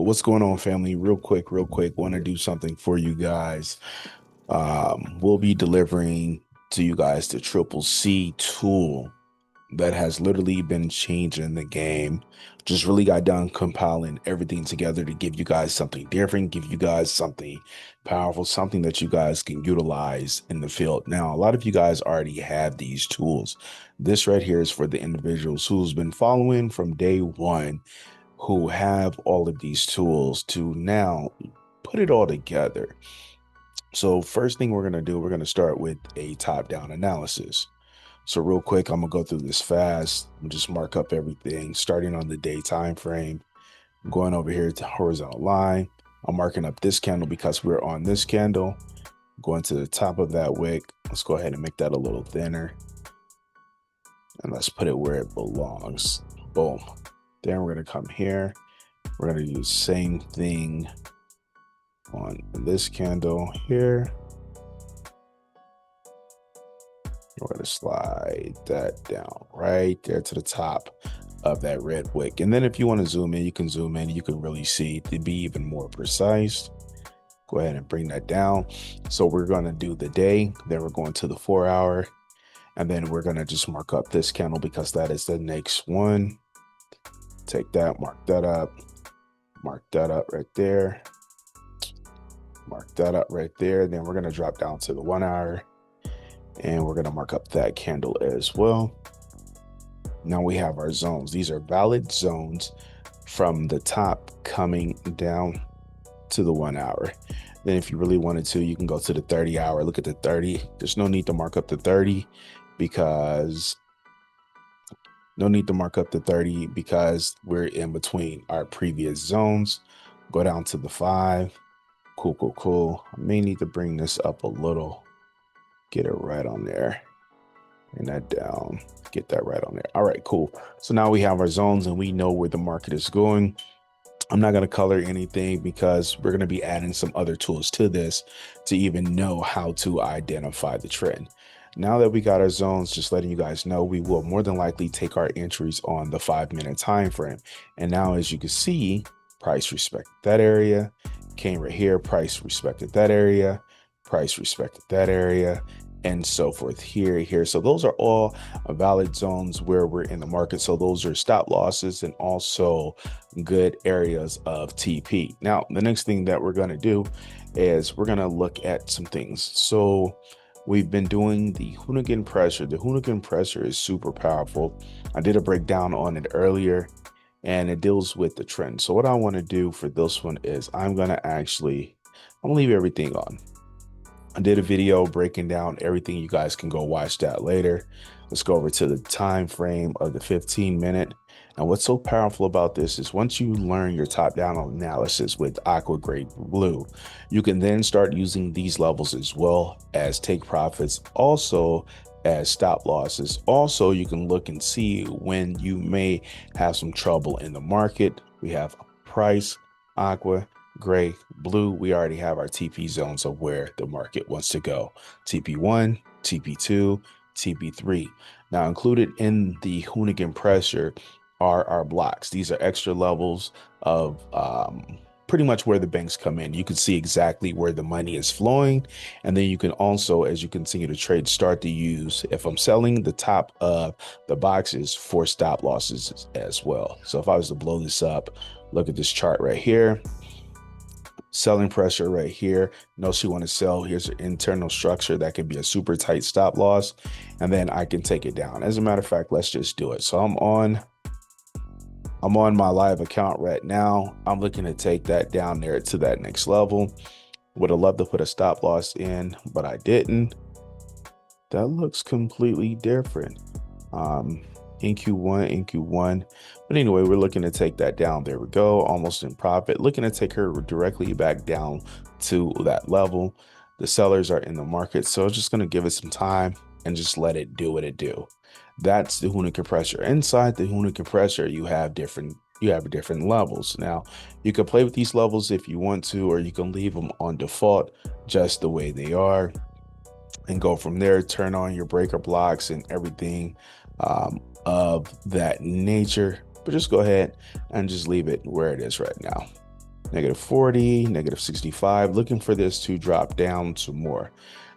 What's going on, family? Real quick, want to do something for you guys. We'll be delivering to you guys the Triple C tool that has literally been changing the game. Just really got done compiling everything together to give you guys something different, give you guys something powerful, something that you guys can utilize in the field. Now, a lot of you guys already have these tools. This right here is for the individuals who's been following from day one, who have all of these tools to now put it all together. So first thing we're going to do, we're going to start with a top-down analysis. So real quick, I'm going to go through this fast and just mark up everything starting on the day time frame. I'm going over here to horizontal line. I'm marking up this candle because we're on this candle. Going to the top of that wick. Let's go ahead and make that a little thinner. And let's put it where it belongs. Boom. Then we're going to come here. We're going to do the same thing on this candle here. We're going to slide that down right there to the top of that red wick. And then if you want to zoom in, you can zoom in. You can really see to be even more precise. Go ahead and bring that down. So we're going to do the day. Then we're going to the 4 hour. And then we're going to just mark up this candle because that is the next one. Take that, mark that up right there. Mark that up right there. Then we're going to drop down to the 1 hour and we're going to mark up that candle as well. Now we have our zones. These are valid zones from the top coming down to the 1 hour. Then if you really wanted to, you can go to the 30 hour. Look at the 30. There's no need to mark up the 30 because we're in between our previous zones. Go down to the 5. Cool. I may need to bring this up a little. Get it right on there. Bring that down. Get that right on there. All right, cool. So now we have our zones and we know where the market is going. I'm not going to color anything because we're going to be adding some other tools to this to even know how to identify the trend. Now that we got our zones, just letting you guys know, we will more than likely take our entries on the 5-minute time frame. And now, as you can see, price respected that area, came right here, price respected that area, price respected that area, and so forth here. So those are all valid zones where we're in the market. So those are stop losses and also good areas of TP. Now, the next thing that we're going to do is we're going to look at some things. So we've been doing the Hoonigan pressure. The Hoonigan pressure is super powerful. I did a breakdown on it earlier and it deals with the trend. So what I want to do for this one is I'm going to leave everything on. I did a video breaking down everything. You guys can go watch that later. Let's go over to the time frame of the 15-minute. And what's so powerful about this is once you learn your top-down analysis with aqua, gray, blue, you can then start using these levels as well as take profits, also as stop losses. Also, you can look and see when you may have some trouble in the market. We have price, aqua, gray, blue. We already have our TP zones of where the market wants to go. TP1, TP2, TP3. Now included in the Hoonigan pressure are our blocks. These are extra levels of pretty much where the banks come in. You can see exactly where the money is flowing. And then you can also, as you continue to trade, start to use, if I'm selling, the top of the boxes for stop losses as well. So if I was to blow this up, look at this chart right here. Selling pressure right here. Notice you want to sell. Here's an internal structure that could be a super tight stop loss. And then I can take it down. As a matter of fact, let's just do it. So I'm on my live account right now. I'm looking to take that down there to that next level. Would have loved to put a stop loss in, but I didn't. That looks completely different. In Q1. But anyway, we're looking to take that down. There we go. Almost in profit. Looking to take her directly back down to that level. The sellers are in the market. So it's just going to give it some time and just let it do what it do. That's the Hoonigan pressure. Inside the Hoonigan pressure, you have different levels. Now, you can play with these levels if you want to, or you can leave them on default just the way they are and go from there. Turn on your breaker blocks and everything of that nature, but just go ahead and just leave it where it is right now. negative 40, negative 65, looking for this to drop down to more.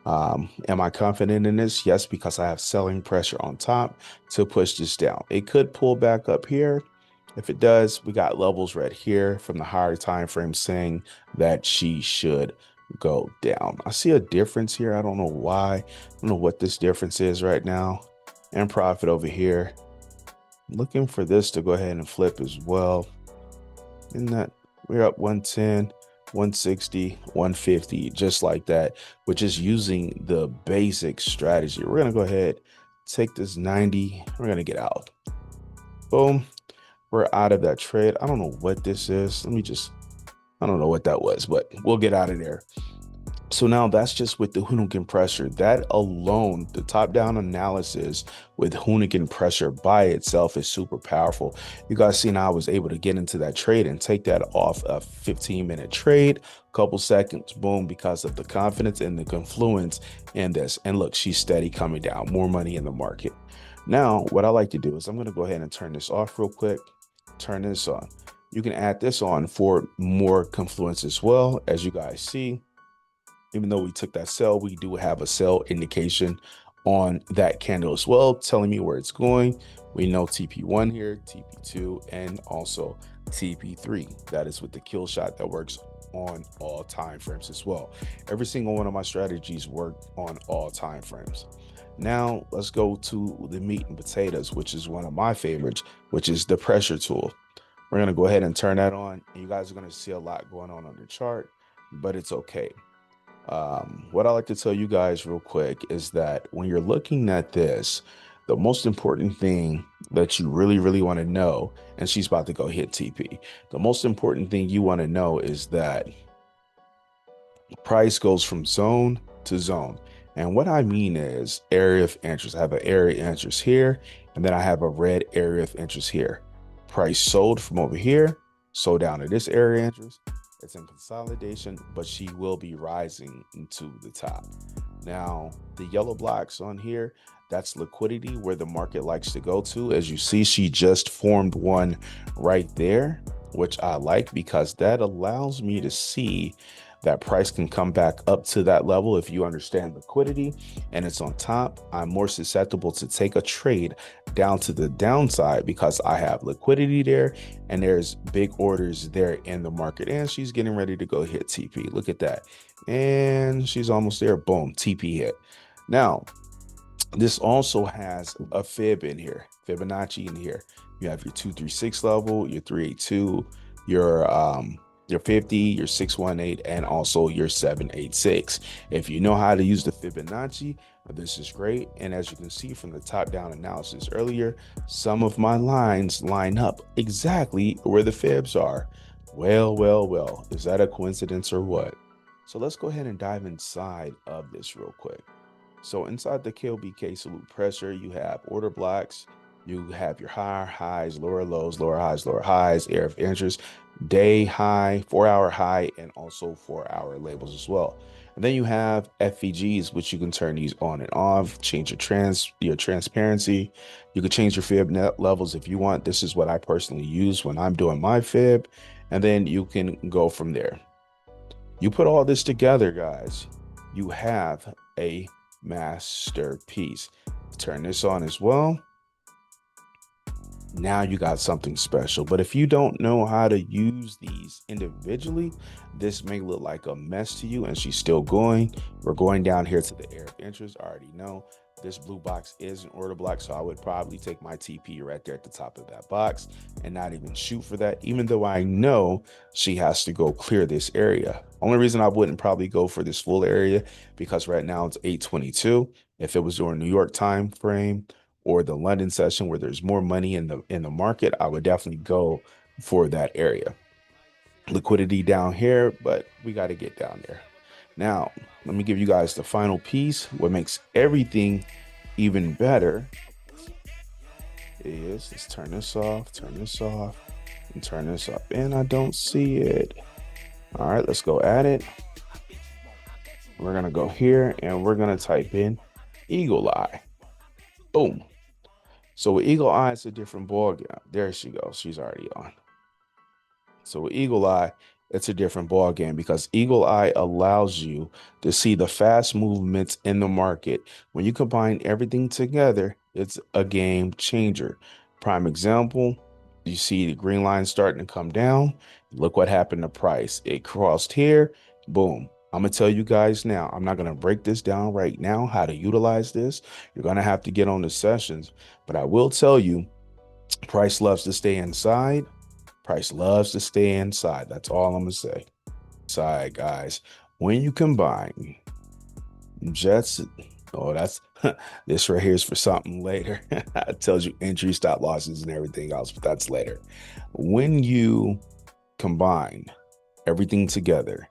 Am I confident in this? Yes, because I have selling pressure on top to push this down. It could pull back up here. If it does, we got levels right here from the higher time frame saying that she should go down. I see a difference here. I don't know why. I don't know what this difference is right now. And profit over here. Looking for this to go ahead and flip as well. In that we're up 110, 160, 150, just like that, which is using the basic strategy. We're gonna go ahead, take this 90, we're gonna get out. Boom, we're out of that trade. I don't know what this is. I don't know what that was, but we'll get out of there. So now that's just with the Hoonigan pressure. That alone, the top-down analysis with Hoonigan pressure by itself is super powerful. You guys see now I was able to get into that trade and take that off a 15-minute trade, couple seconds, boom, because of the confidence and the confluence in this. And look, she's steady coming down, more money in the market. Now, what I like to do is I'm going to go ahead and turn this off real quick, turn this on. You can add this on for more confluence as well, as you guys see. Even though we took that sell, we do have a sell indication on that candle as well, telling me where it's going. We know TP1 here, TP2, and also TP3. That is with the kill shot that works on all time frames as well. Every single one of my strategies work on all time frames. Now let's go to the meat and potatoes, which is one of my favorites, which is the pressure tool. We're going to go ahead and turn that on. And you guys are going to see a lot going on the chart, but it's okay. What I like to tell you guys real quick is that when you're looking at this, the most important thing that you really want to know, and she's about to go hit TP, the most important thing you want to know is that price goes from zone to zone. And what I mean is area of interest. I have an area of interest here, and then I have a red area of interest here. Price sold from over here, sold down to this area of interest. It's in consolidation, but she will be rising into the top. Now, the yellow blocks on here, that's liquidity where the market likes to go to. As you see, she just formed one right there, which I like because that allows me to see that price can come back up to that level. If you understand liquidity and it's on top, I'm more susceptible to take a trade down to the downside because I have liquidity there and there's big orders there in the market. And she's getting ready to go hit TP. Look at that. And she's almost there. Boom, TP hit. Now, this also has a fib in here, Fibonacci in here. You have your 236 level, your 382, your 50, your 618, and also your 786. If you know how to use the Fibonacci, this is great. And as you can see from the top-down analysis earlier, some of my lines line up exactly where the fibs are. Well, is that a coincidence or what? So let's go ahead and dive inside of this real quick. So inside the KLBK salute pressure, you have order blocks, you have your higher highs, lower lows, lower highs, lower highs, area of interest, day high, 4-hour high, and also 4-hour labels as well. And then you have FVGs, which you can turn these on and off, change your transparency. You can change your fib net levels if you want. This is what I personally use when I'm doing my fib, and then you can go from there. You put all this together, guys, you have a masterpiece. Turn this on as well. Now you got something special. But if you don't know how to use these individually, this may look like a mess to you. And she's still going. We're going down here to the area of interest. I already know this blue box is an order block, so I would probably take my TP right there at the top of that box and not even shoot for that, even though I know she has to go clear this area. Only reason I wouldn't probably go for this full area because right now it's 8:22. If it was during New York time frame or the London session where there's more money in the market, I would definitely go for that area. Liquidity down here, but we got to get down there. Now, let me give you guys the final piece. What makes everything even better is, let's turn this off, and turn this up. And I don't see it. All right, let's go at it. We're going to go here and we're going to type in Eagle Eye. Boom. So with Eagle Eye, it's a different ball game. There she goes. She's already on. So with Eagle Eye, it's a different ball game because Eagle Eye allows you to see the fast movements in the market. When you combine everything together, it's a game changer. Prime example, you see the green line starting to come down. Look what happened to price. It crossed here. Boom. I'm gonna tell you guys now. I'm not gonna break this down right now, how to utilize this. You're gonna have to get on the sessions, but I will tell you, price loves to stay inside. Price loves to stay inside. That's all I'm gonna say. Side guys. When you combine Jets, oh, that's this right here is for something later. It tells you entry, stop losses, and everything else, but that's later. When you combine everything together,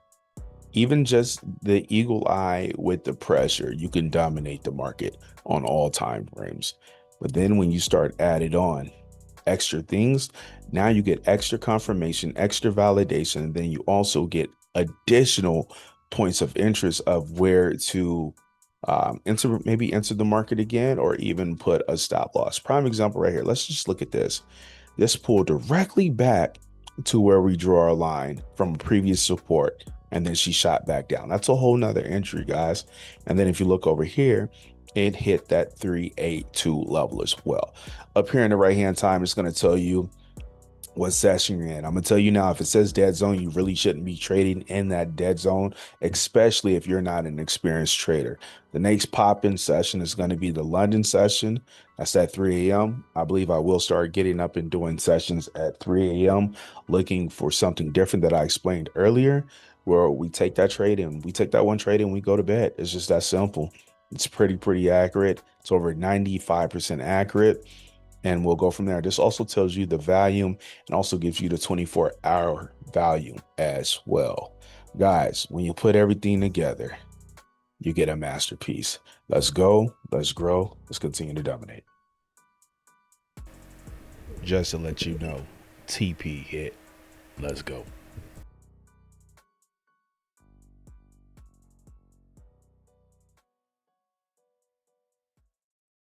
even just the eagle eye with the pressure, you can dominate the market on all time frames. But then when you start adding on extra things, now you get extra confirmation, extra validation, and then you also get additional points of interest of where to enter the market again, or even put a stop loss. Prime example right here. Let's just look at this. This pulled directly back to where we draw our line from a previous support, and then she shot back down. That's a whole nother entry, guys. And then if you look over here, it hit that 382 level as well. Up here in the right hand time, it's going to tell you what session you're in. I'm gonna tell you now, if it says dead zone, you really shouldn't be trading in that dead zone, especially if you're not an experienced trader. The next pop-in session is going to be the London session. That's at 3 a.m. I believe I will start getting up and doing sessions at 3 a.m. looking for something different that I explained earlier, where we take that trade and we take that one trade and we go to bed. It's just that simple. It's pretty accurate. It's over 95% accurate, and we'll go from there. This also tells you the volume and also gives you the 24-hour volume as well. Guys, when you put everything together, you get a masterpiece. Let's go, let's grow, let's continue to dominate. Just to let you know, TP hit. Let's go.